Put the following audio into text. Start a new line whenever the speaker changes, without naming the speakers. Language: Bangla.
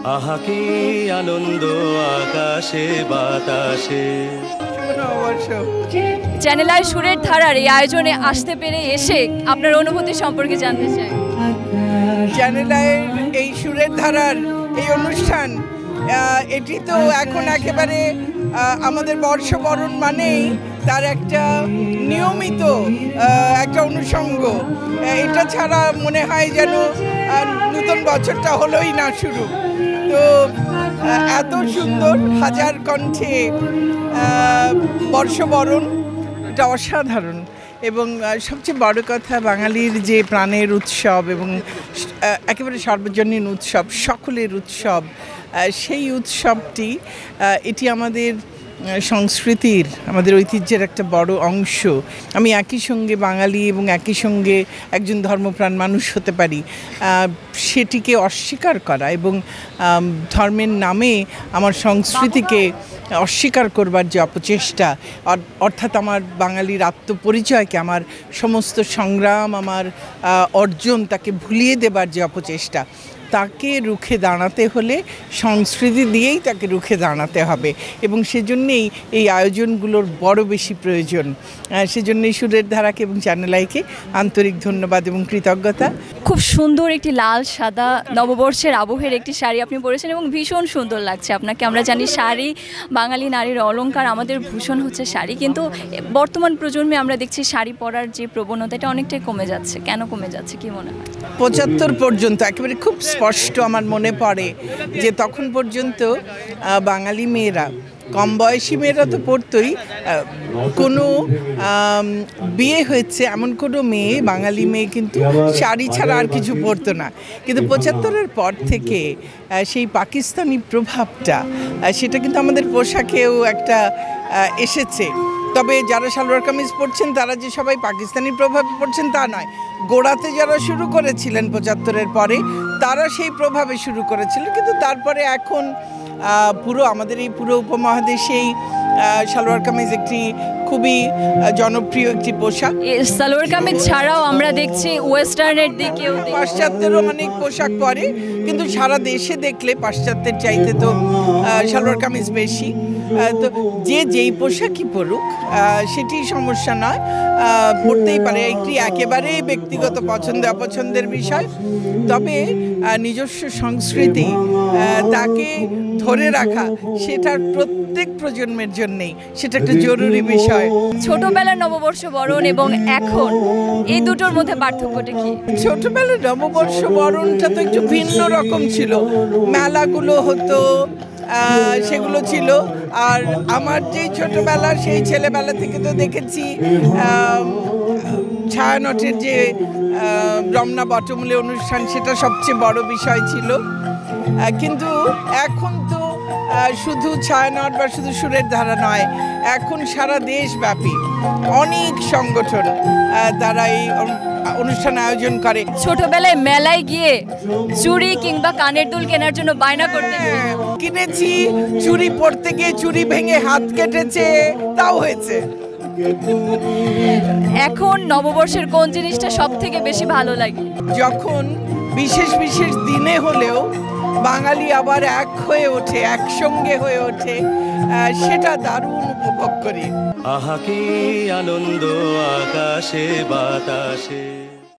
আহা কি আনন্দ আকাশে বাতাসে।
চ্যানেল আই সুরের ধারার এই আয়োজনে আসতে পেরে এসে আপনার অনুভূতি সম্পর্কে জানতে চাই।
চ্যানেল আইয়ের এই সুরের ধারার এই অনুষ্ঠান, এটি তো এখন একেবারে আমাদের বর্ষবরণ মানেই তার একটা নিয়মিত একটা অনুষঙ্গ। এটা ছাড়া মনে হয় যেন নতুন বছরটা হলোই না শুরু। তো এত সুন্দর হাজার কণ্ঠে বর্ষবরণ, এটা অসাধারণ। এবং সবচেয়ে বড় কথা, বাঙালির যে প্রাণের উৎসব এবং একেবারে সর্বজনীন উৎসব, সকলের উৎসব, সেই উৎসবটি এটি আমাদের সংস্কৃতির, আমাদের ঐতিহ্যের একটা বড় অংশ। আমি একই সঙ্গে বাঙালি এবং একই সঙ্গে একজন ধর্মপ্রাণ মানুষ হতে পারি, সেটিকে অস্বীকার করা এবং ধর্মের নামে আমার সংস্কৃতিকে অস্বীকার করবার যে অপচেষ্টা, অর্থাৎ আমার বাঙালির আত্মপরিচয়কে, আমার সমস্ত সংগ্রাম, আমার অর্জন, তাকে ভুলিয়ে দেবার যে অপচেষ্টা, তাকে রুখে দাঁড়াতে হলে সংস্কৃতি দিয়েই তাকে রুখে দাঁড়াতে হবে। এবং সেজন্যেই এই আয়োজনগুলোর বড় বেশি প্রয়োজন। সেজন্যই সুরের ধারাকে এবং চ্যানেল আইকে আন্তরিক ধন্যবাদ এবং কৃতজ্ঞতা।
খুব সুন্দর একটি লাল সাদা নববর্ষের আবহের একটি শাড়ি আপনি পরেছেন এবং ভীষণ সুন্দর লাগছে আপনাকে। আমরা জানি শাড়ি বাঙালি নারীর অলংকার, আমাদের ভূষণ হচ্ছে শাড়ি, কিন্তু বর্তমান প্রজন্মে আমরা দেখছি শাড়ি পরার যে প্রবণতা, এটা অনেকটাই কমে যাচ্ছে। কেন কমে যাচ্ছে কি মনে হয়?
75 পর্যন্ত একেবারে খুব স্পষ্ট আমার মনে পড়ে যে তখন পর্যন্ত বাঙালি মেয়েরা, কম বয়সী মেয়েরা তো পড়তোই, কোনো বিয়ে হয়েছে এমন কোনো মেয়ে, বাঙালি মেয়ে কিন্তু শাড়ি ছাড়া আর কিছু পরতো না। কিন্তু 75-এর পর থেকে সেই পাকিস্তানি প্রভাবটা, সেটা কিন্তু আমাদের পোশাকেও একটা এসেছে। তবে যারা সালোয়ার কামিজ পরছেন তারা যে সবাই পাকিস্তানি প্রভাব পড়ছেন তা নয়। গোড়াতে যারা শুরু করেছিলেন 75-এর পরে, তারা সেই প্রভাবে শুরু করেছিলেন। কিন্তু তারপরে এখন পুরো আমাদের এই পুরো উপমহাদেশেই সালোয়ার কামিজ একটি খুবই জনপ্রিয় একটি পোশাক।
সালোয়ার কামিজ ছাড়াও আমরা দেখছি ওয়েস্টার্নের দিকেও
পাশ্চাত্যেরও অনেক পোশাক পরে, কিন্তু সারা দেশে দেখলে পাশ্চাত্যের চাইতে তো সালোয়ার কামিজ বেশি। তো যে যেই পোশাকই পরুক সেটি সমস্যা নয়, পরতেই পারে। একটি একেবারে ব্যক্তিগত পছন্দ অপছন্দের বিষয়। তবে নিজস্ব সংস্কৃতি, তাকে ধরে রাখা, সেটার প্রত্যেক প্রজন্মের জন্যেই সেটা একটা জরুরি বিষয়।
ছোটবেলার নববর্ষ বরণ এবং এখন এই দুটোর মধ্যে পার্থক্যটা কি?
ছোটবেলার নববর্ষ বরণটা তো একটু ভিন্ন রকম ছিল। মেলাগুলো হতো, সেগুলো ছিল। আর আমার যে ছোটবেলা, সেই ছেলেবেলা থেকে তো দেখেছি ছায়ানটের যে রমনা বটমূলে অনুষ্ঠান, সেটা সবচেয়ে বড় বিষয় ছিল। কিন্তু এখন তো শুধু ছায়ানট বা শুধু সুরের ধারা নয়, এখন সারা দেশব্যাপী অনেক সংগঠন তারা এই অনুষ্ঠান আয়োজন করে।
ছোটবেলায় মেলায় গিয়ে চুড়ি কিংবা কানের দুল কেনার জন্য বায়না করতে
কিনেছি, চুড়ি পরতে গিয়ে চুড়ি ভেঙে হাত কেটেছে, তাও হয়েছে।
এখন নববর্ষের কোন জিনিসটা সব থেকে বেশি ভালো লাগে?
যখন বিশেষ বিশেষ দিনে হলেও বাঙালি আবার এক হয়ে ওঠে, একসঙ্গে হয়ে ওঠে, সেটা দারুণ উপভোগ করি।
আহা কি আনন্দ আকাশে বাতাসে।